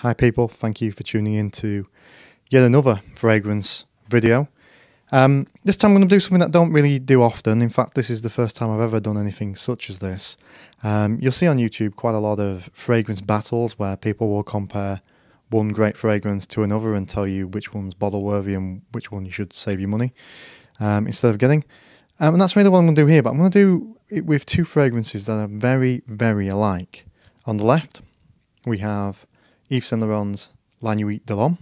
Hi people, thank you for tuning in to yet another fragrance video. This time I'm going to do something that I don't really do often. In fact, this is the first time I've ever done anything such as this. You'll see on YouTube quite a lot of fragrance battles where people will compare one great fragrance to another and tell you which one's bottle worthy and which one you should save your money instead of getting. And that's really what I'm going to do here, but I'm going to do it with two fragrances that are very, very alike. On the left, we have Yves Saint Laurent's La Nuit de l'Homme.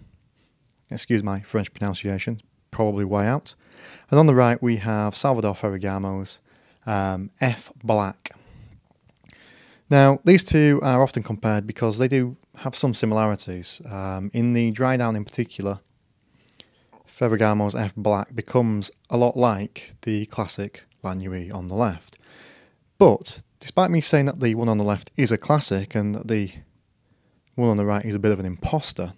Excuse my French pronunciation, probably way out. And on the right, we have Salvatore Ferragamo's F Black. Now, these two are often compared because they do have some similarities. In the dry down in particular, Ferragamo's F Black becomes a lot like the classic La Nuit on the left. But, despite me saying that the one on the left is a classic and that the one on the right is a bit of an imposter,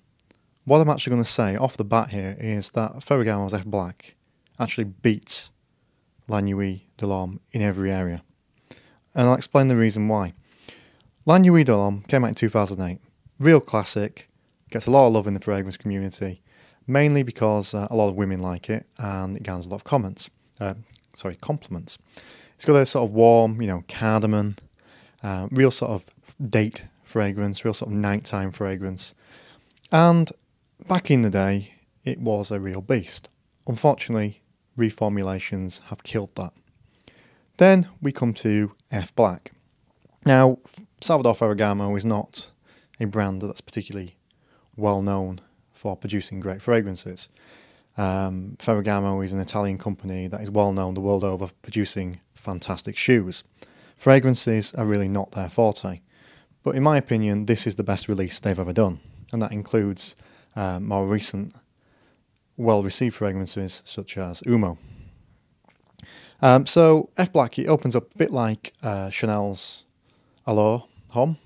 what I'm actually going to say off the bat here is that Ferragamo's F Black actually beats La Nuit de l'Homme in every area. And I'll explain the reason why. La Nuit de l'Homme came out in 2008. Real classic, gets a lot of love in the fragrance community, mainly because a lot of women like it and it gains a lot of compliments. It's got a sort of warm, cardamom, real sort of date fragrance, real sort of nighttime fragrance. And back in the day, it was a real beast. Unfortunately, reformulations have killed that. Then we come to F Black. Now, Salvatore Ferragamo is not a brand that's particularly well known for producing great fragrances. Ferragamo is an Italian company that is well known the world over for producing fantastic shoes. Fragrances are really not their forte. But in my opinion, this is the best release they've ever done. And that includes more recent, well-received fragrances such as Umo. So F Black, it opens up a bit like Chanel's Allure Homme,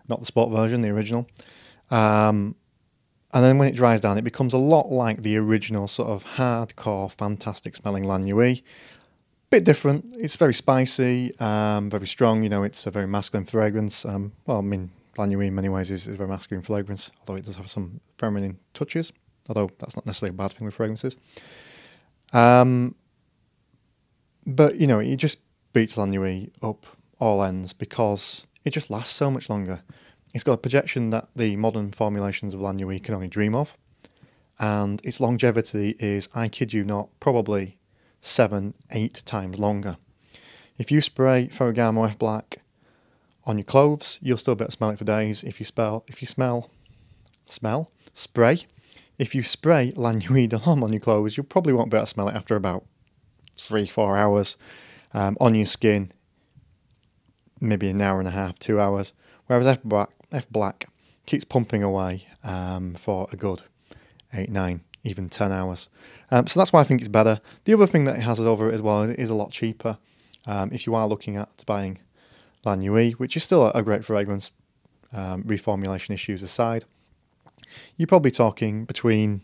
not the sport version, the original. And then when it dries down, it becomes a lot like the original sort of hardcore, fantastic smelling La Nuit. Bit different. It's very spicy, very strong. It's a very masculine fragrance. La Nuit in many ways is a very masculine fragrance, although it does have some feminine touches, although that's not necessarily a bad thing with fragrances. But, it just beats La Nuit up all ends because it just lasts so much longer. It's got a projection that the modern formulations of La Nuit can only dream of, and its longevity is, I kid you not, probably 7-8 times longer. If you spray Ferragamo F Black on your clothes, you'll still be able to smell it for days. If you spray La Nuit de l'Homme on your clothes, you probably won't be able to smell it after about 3-4 hours. On your skin, maybe an hour and a half, 2 hours. Whereas F Black keeps pumping away for a good 8, 9, even 10 hours. So that's why I think it's better. The other thing that it has over it as well is a lot cheaper. If you are looking at buying La Nuit, which is still a great fragrance, reformulation issues aside, you're probably talking between,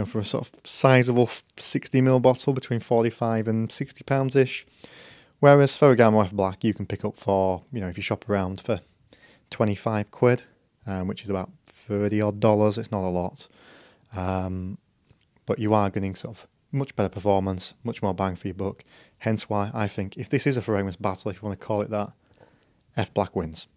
for a sort of sizable 60ml bottle, between 45 and 60 pounds-ish. Whereas Ferragamo F Black you can pick up for, if you shop around, for 25 quid, which is about $30 odd. It's not a lot. But you are getting sort of much better performance, much more bang for your buck. Hence why I think if this is a fragrance battle, if you want to call it that, F Black wins.